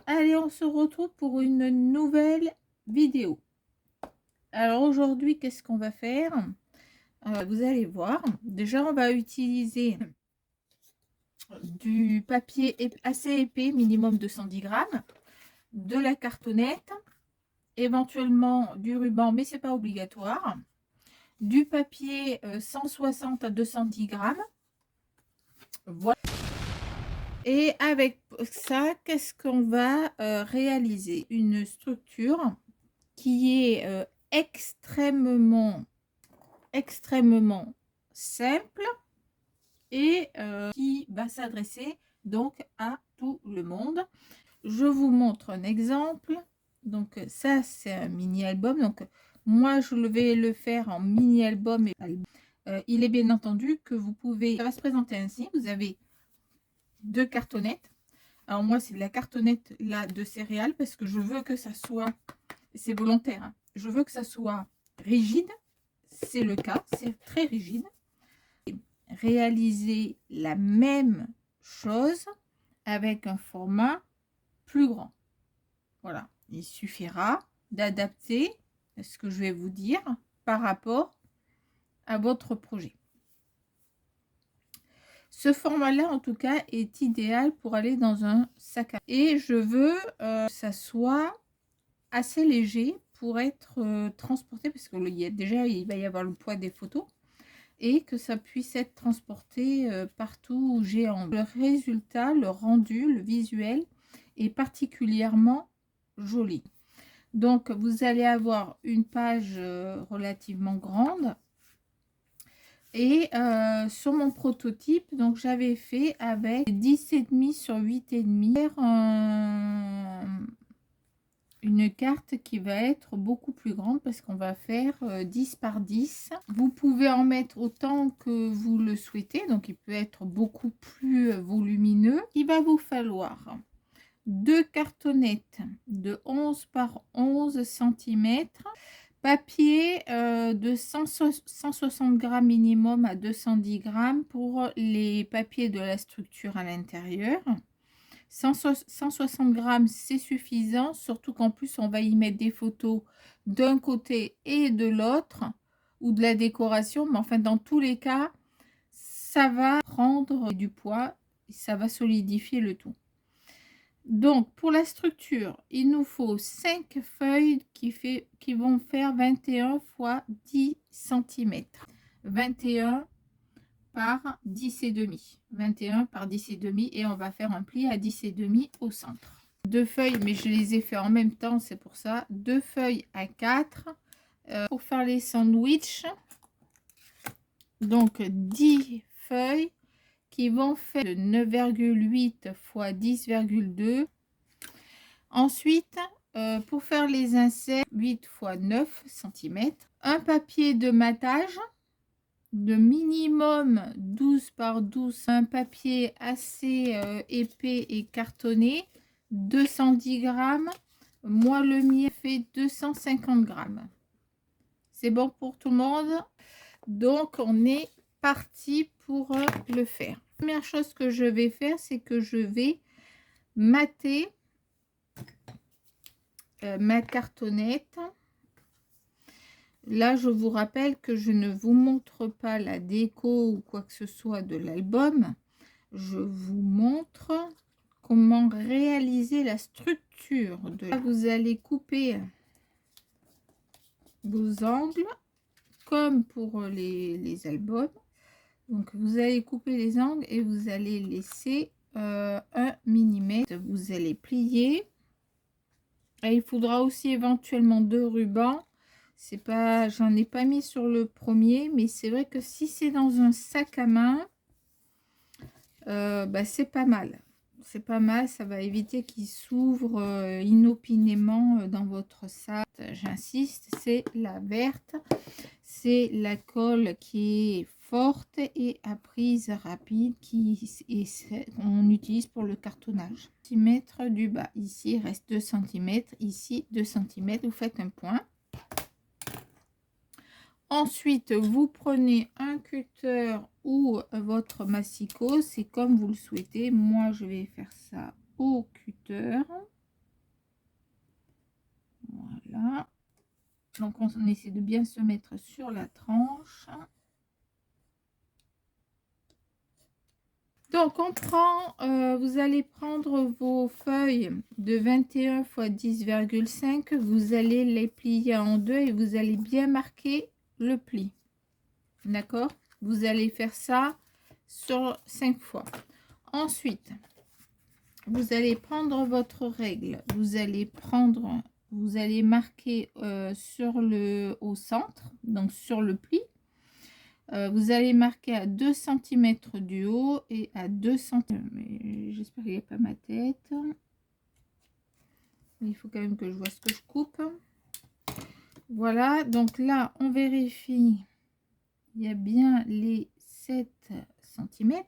Allez, on se retrouve pour une nouvelle vidéo. Alors aujourd'hui, qu'est-ce qu'on va faire? Vous allez voir. Déjà, on va utiliser du papier assez épais, minimum 210 grammes, de la cartonnette, éventuellement du ruban, mais c'est pas obligatoire, du papier 160 à 210 grammes. Voilà. Et avec ça, qu'est-ce qu'on va réaliser? Une structure qui est extrêmement simple et qui va s'adresser donc à tout le monde. Je vous montre un exemple. Donc ça, c'est un mini album. Donc moi, je vais le faire en mini album. Il est bien entendu que vous pouvez, ça va se présenter ainsi. Vous avez deux cartonnettes. Alors moi, c'est de la cartonnette là de céréales parce que je veux que ça soit, c'est volontaire, hein, je veux que ça soit rigide. C'est le cas, c'est très rigide. Réaliser la même chose avec un format plus grand. Voilà, il suffira d'adapter ce que je vais vous dire par rapport à votre projet. Ce format-là, en tout cas, est idéal pour aller dans un sac à main. Et je veux que ça soit assez léger pour être transporté, parce que déjà, il va y avoir le poids des photos, et que ça puisse être transporté partout où j'ai envie. Le résultat, le rendu, le visuel est particulièrement joli. Donc, vous allez avoir une page relativement grande. Et sur mon prototype, donc j'avais fait avec 10,5 sur 8,5, une carte qui va être beaucoup plus grande parce qu'on va faire 10 par 10. Vous pouvez en mettre autant que vous le souhaitez, donc il peut être beaucoup plus volumineux. Il va vous falloir deux cartonnettes de 11 par 11 cm. Papier de 160 grammes minimum à 210 grammes pour les papiers de la structure à l'intérieur. 160 grammes, c'est suffisant, surtout qu'en plus, on va y mettre des photos d'un côté et de l'autre, ou de la décoration. Mais enfin, dans tous les cas, ça va prendre du poids, ça va solidifier le tout. Donc, pour la structure, il nous faut 5 feuilles qui vont faire 21 x 10 cm. 21 par 10,5. 21 par 10,5 et on va faire un pli à 10,5 au centre. Deux feuilles, mais je les ai fait en même temps, c'est pour ça. Deux feuilles à 4 pour faire les sandwichs. Donc, 10 feuilles qui vont faire 9,8 x 10,2. Ensuite, pour faire les inserts, 8 x 9 cm. Un papier de matage de minimum 12 par 12. Un papier assez épais et cartonné, 210 grammes. Moi, le mien fait 250 grammes. C'est bon pour tout le monde? Donc, on est parti pour le faire. La première chose que je vais faire, c'est que je vais mater ma cartonnette. Là, je vous rappelle que je ne vous montre pas la déco ou quoi que ce soit de l'album. Je vous montre comment réaliser la structure. Là, vous allez couper vos angles comme pour les albums. Donc, vous allez couper les angles et vous allez laisser 1 mm. Vous allez plier. Et il faudra aussi éventuellement 2 rubans. C'est pas, j'en ai pas mis sur le premier, mais c'est vrai que si c'est dans un sac à main, c'est pas mal. C'est pas mal, ça va éviter qu'il s'ouvre inopinément dans votre sac. J'insiste, c'est la verte. C'est la colle qui est forte et à prise rapide qu'on utilise pour le cartonnage. Centimètres du bas. Ici, il reste 2 cm. Ici, 2 cm. Vous faites un point. Ensuite, vous prenez un cutter ou votre massicot, c'est comme vous le souhaitez. Moi, je vais faire ça au cutter. Voilà. Donc on essaie de bien se mettre sur la tranche. Donc on prend, vous allez prendre vos feuilles de 21 x 10,5, vous allez les plier en deux et vous allez bien marquer le pli. D'accord? Vous allez faire ça sur 5 fois. Ensuite, vous allez prendre votre règle, vous allez marquer au centre, donc sur le pli. Vous allez marquer à 2 cm du haut et à 2 cm. Mais j'espère qu'il n'y a pas ma tête. Il faut quand même que je vois ce que je coupe. Voilà, donc là, on vérifie. Il y a bien les 7 cm.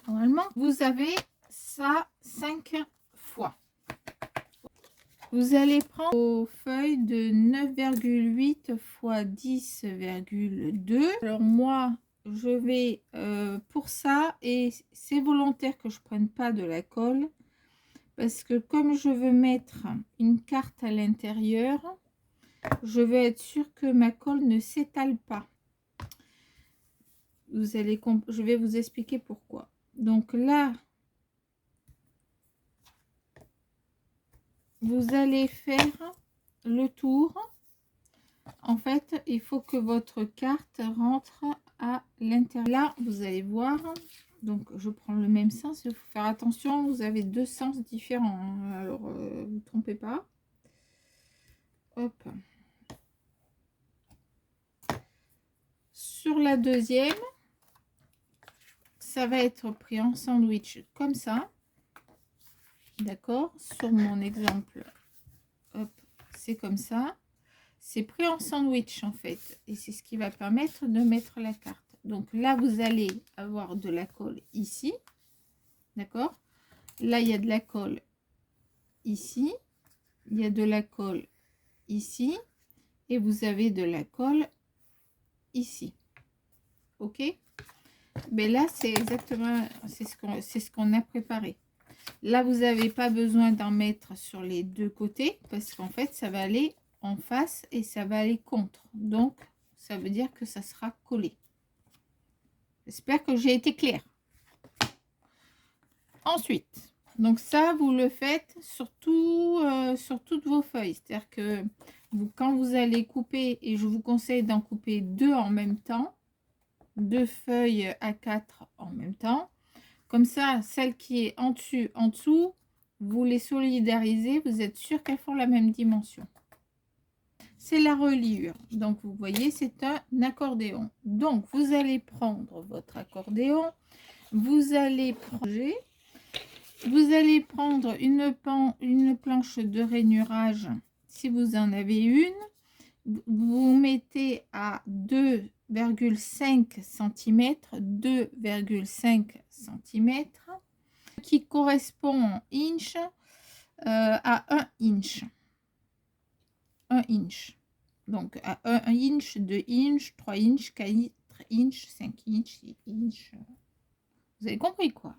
Normalement, vous avez ça 5 fois. Vous allez prendre vos feuilles de 9,8 x 10,2. Alors moi, je vais pour ça, et c'est volontaire que je prenne pas de la colle, parce que comme je veux mettre une carte à l'intérieur, je vais être sûre que ma colle ne s'étale pas. Je vais vous expliquer pourquoi. Donc là, vous allez faire le tour. En fait, il faut que votre carte rentre à l'intérieur. Là, vous allez voir. Donc, je prends le même sens. Il faut faire attention. Vous avez deux sens différents, hein. Alors, vous ne trompez pas. Hop. Sur la deuxième, ça va être pris en sandwich comme ça. D'accord? Sur mon exemple, hop, c'est comme ça. C'est pris en sandwich en fait. Et c'est ce qui va permettre de mettre la carte. Donc là, vous allez avoir de la colle ici. D'accord? Là, il y a de la colle ici. Il y a de la colle ici. Et vous avez de la colle ici. Ok? Mais là, c'est exactement c'est ce qu'on a préparé. Là, vous n'avez pas besoin d'en mettre sur les deux côtés parce qu'en fait, ça va aller en face et ça va aller contre. Donc, ça veut dire que ça sera collé. J'espère que j'ai été claire. Ensuite, donc ça, vous le faites sur toutes vos feuilles. C'est-à-dire que quand vous allez couper, et je vous conseille d'en couper deux en même temps, deux feuilles A4 en même temps. Comme ça, celle qui est en dessous, vous les solidarisez, vous êtes sûr qu'elles font la même dimension. C'est la reliure. Donc, vous voyez, c'est un accordéon. Donc, vous allez prendre votre accordéon, vous allez prendre une planche de rainurage, si vous en avez une, vous mettez à 2,5 cm, 2,5 cm, qui correspond en inch à 1 inch. 1 inch. Donc à 1 inch, 2 inch, 3 inch, 4 inch, 5 inch, 6 inch. Vous avez compris quoi?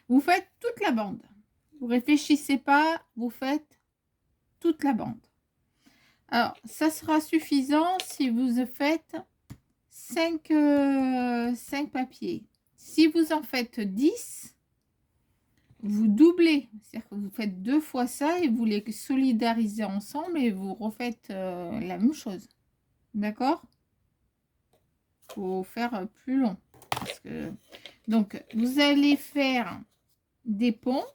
Vous faites toute la bande. Vous réfléchissez pas, vous faites toute la bande. Alors, ça sera suffisant si vous faites 5 papiers. Si vous en faites 10, vous doublez. C'est-à-dire que vous faites deux fois ça et vous les solidarisez ensemble et vous refaites la même chose. D'accord? Il faut faire plus long. Parce que... Donc, vous allez faire des ponts.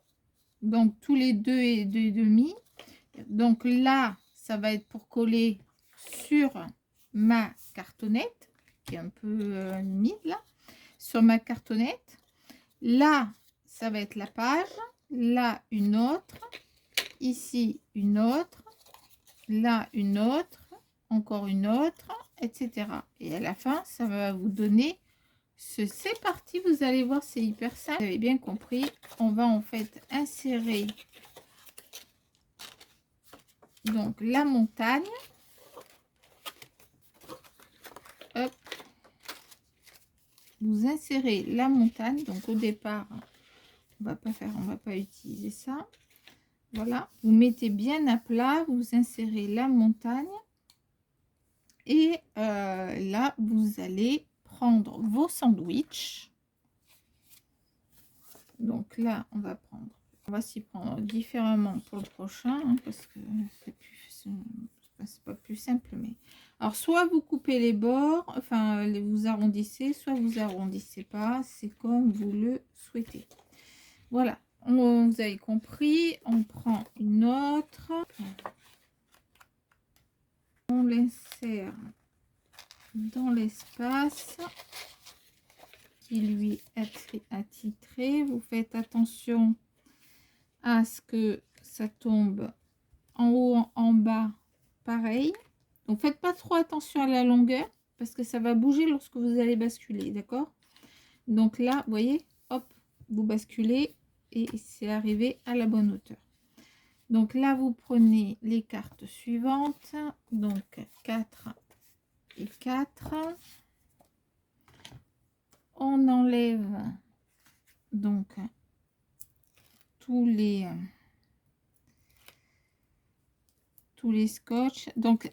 Donc, tous les 2,5. Donc là, ça va être pour coller sur ma cartonnette, qui est un peu humide là, sur ma cartonnette. Là, ça va être la page. Là, une autre. Ici, une autre. Là, une autre. Encore une autre, etc. Et à la fin, ça va vous donner c'est parti. Vous allez voir, c'est hyper simple. Vous avez bien compris. On va en fait insérer donc la montagne. Hop. Vous insérez la montagne. Donc au départ, on va pas utiliser ça. Voilà, vous mettez bien à plat, vous insérez la montagne. Et là, vous allez prendre vos sandwichs. Donc là, on va s'y prendre différemment pour le prochain, hein, parce que c'est pas plus simple. Mais alors, soit vous coupez les bords, enfin, vous arrondissez, soit vous arrondissez pas. C'est comme vous le souhaitez. Voilà, vous avez compris. On prend une autre. On l'insère dans l'espace qui lui est attitré. Vous faites attention à ce que ça tombe en haut, en bas, pareil. Donc faites pas trop attention à la longueur parce que ça va bouger lorsque vous allez basculer, d'accord? Donc là, vous voyez, hop, vous basculez et c'est arrivé à la bonne hauteur. Donc là, vous prenez les cartes suivantes, donc 4 et 4. On enlève donc tous les scotch. Donc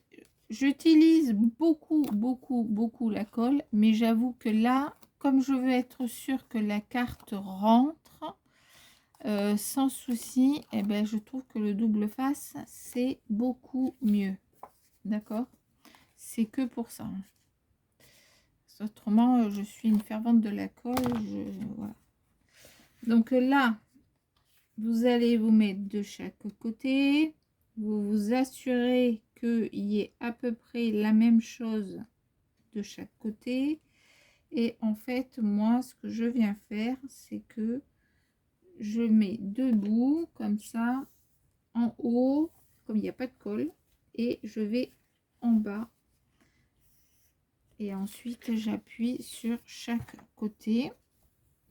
j'utilise beaucoup la colle, mais j'avoue que là, comme je veux être sûre que la carte rentre sans souci, et ben je trouve que le double face c'est beaucoup mieux, d'accord? C'est que pour ça. Autrement, je suis une fervente de la colle. Voilà. Donc là, vous allez vous mettre de chaque côté. Vous vous assurez qu'il y ait à peu près la même chose de chaque côté. Et en fait, moi, ce que je viens faire, c'est que je mets deux bouts comme ça en haut, comme il n'y a pas de colle. Et je vais en bas. Et ensuite, j'appuie sur chaque côté.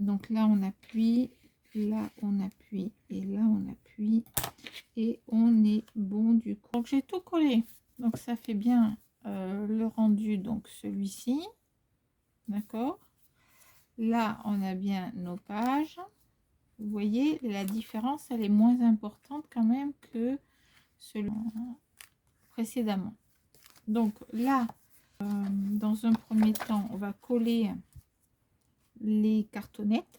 Donc là, on appuie, là, on appuie, et là, on appuie. Et on est bon du coup. Donc, j'ai tout collé. Donc, ça fait bien le rendu, donc celui-ci. D'accord. Là, on a bien nos pages. Vous voyez, la différence, elle est moins importante quand même que celui précédemment. Donc là, dans un premier temps, on va coller les cartonnettes.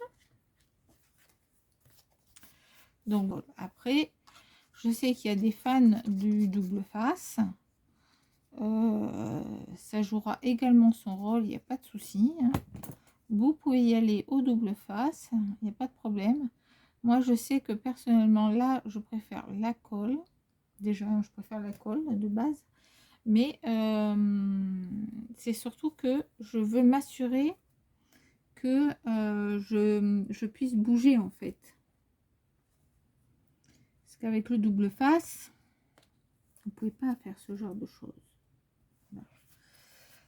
Donc après, je sais qu'il y a des fans du double face. Ça jouera également son rôle, il n'y a pas de souci. Hein. Vous pouvez y aller au double face, il n'y a pas de problème. Moi, je sais que personnellement, là, je préfère la colle. Déjà, je préfère la colle de base. Mais c'est surtout que je veux m'assurer que je puisse bouger en fait. Parce qu'avec le double face, vous ne pouvez pas faire ce genre de choses. Voilà.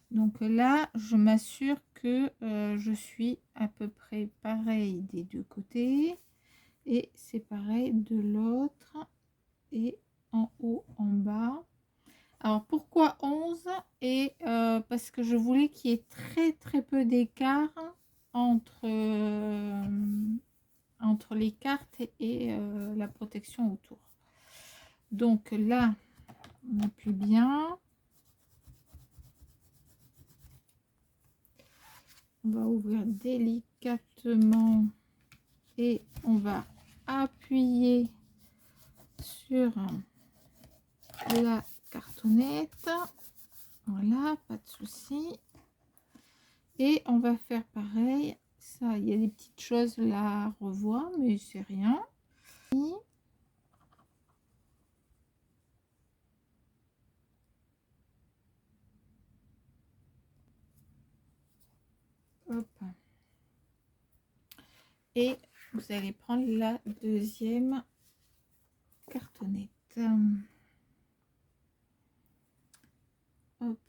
Donc là, je m'assure que je suis à peu près pareil des deux côtés. Et c'est pareil de l'autre. Et en haut, en bas. Alors pourquoi 11? Et parce que je voulais qu'il y ait très peu d'écart entre les cartes et la protection autour. Donc là, on appuie bien. On va ouvrir délicatement et on va appuyer sur la cartonnette. Voilà, pas de souci. Et on va faire pareil. Ça, il y a des petites choses là à revoir, mais c'est rien. Hop. Et vous allez prendre la deuxième cartonnette. Hop.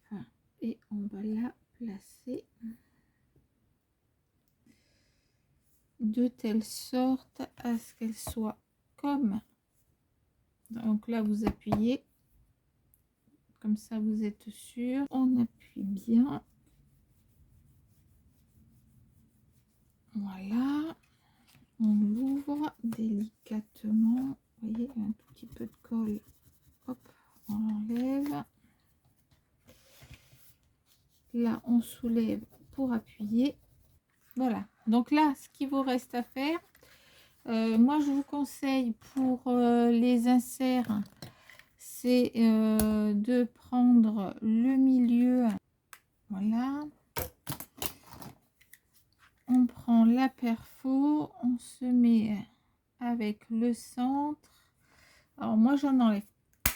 Et on va la placer de telle sorte à ce qu'elle soit comme. Donc là, vous appuyez. Comme ça, vous êtes sûr. On appuie bien. Voilà. On l'ouvre délicatement. Vous voyez, un tout petit peu de colle. Hop, on l'enlève. Là, on soulève pour appuyer. Voilà. Donc là, ce qu'il vous reste à faire, moi, je vous conseille pour les inserts, c'est de prendre le milieu. Voilà. On prend la perfo, on se met avec le centre. Alors moi, j'en enlève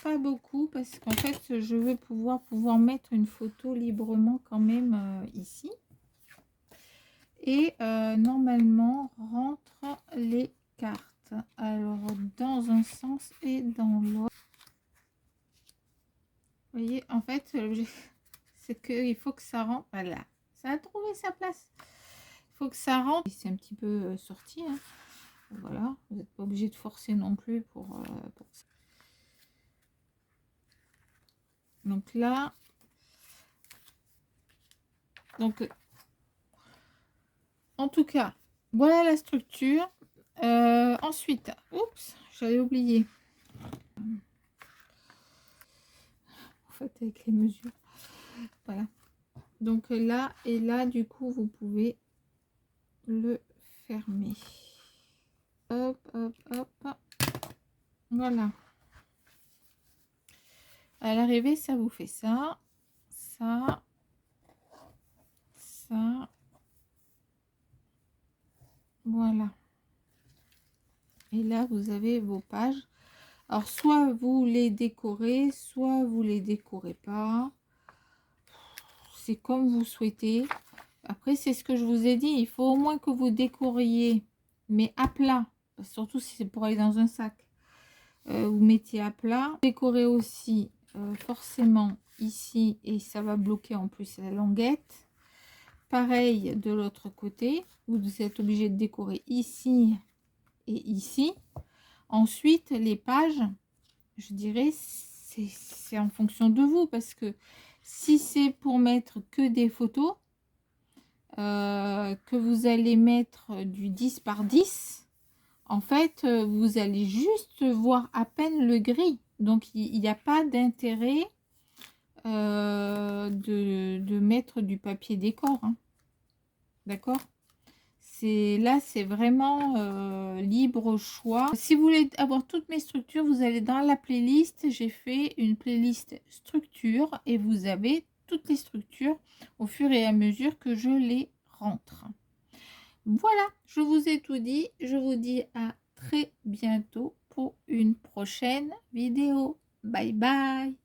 pas beaucoup parce qu'en fait, je veux pouvoir mettre une photo librement quand même ici. Et normalement, rentre les cartes. Alors, dans un sens et dans l'autre. Vous voyez, en fait, c'est qu'il faut que ça rentre. Voilà, ça a trouvé sa place. Il faut que ça rentre. C'est un petit peu sorti. Hein. Voilà, vous n'êtes pas obligé de forcer non plus pour ça. Donc là, donc en tout cas, voilà la structure. Ensuite, oups, j'avais oublié. En fait, avec les mesures. Voilà. Donc là et là, du coup, vous pouvez le fermer. Hop, hop, hop. Voilà. À l'arrivée, ça vous fait ça, ça, ça. Voilà. Et là, vous avez vos pages. Alors, soit vous les décorez, soit vous les décorez pas. C'est comme vous souhaitez. Après, c'est ce que je vous ai dit. Il faut au moins que vous décoriez, mais à plat. Surtout si c'est pour aller dans un sac. Vous mettez à plat. Décorez aussi forcément ici. Et ça va bloquer en plus la languette. Pareil de l'autre côté. Vous êtes obligé de décorer ici et ici. Ensuite, les pages, je dirais, c'est en fonction de vous. Parce que si c'est pour mettre que des photos, que vous allez mettre du 10 par 10, en fait, vous allez juste voir à peine le gris. Donc, il n'y a pas d'intérêt de mettre du papier décor. Hein. D'accord ? Là, c'est vraiment libre choix. Si vous voulez avoir toutes mes structures, vous allez dans la playlist. J'ai fait une playlist structure et vous avez toutes les structures au fur et à mesure que je les rentre. Voilà, je vous ai tout dit. Je vous dis à très bientôt pour une prochaine vidéo. Bye bye.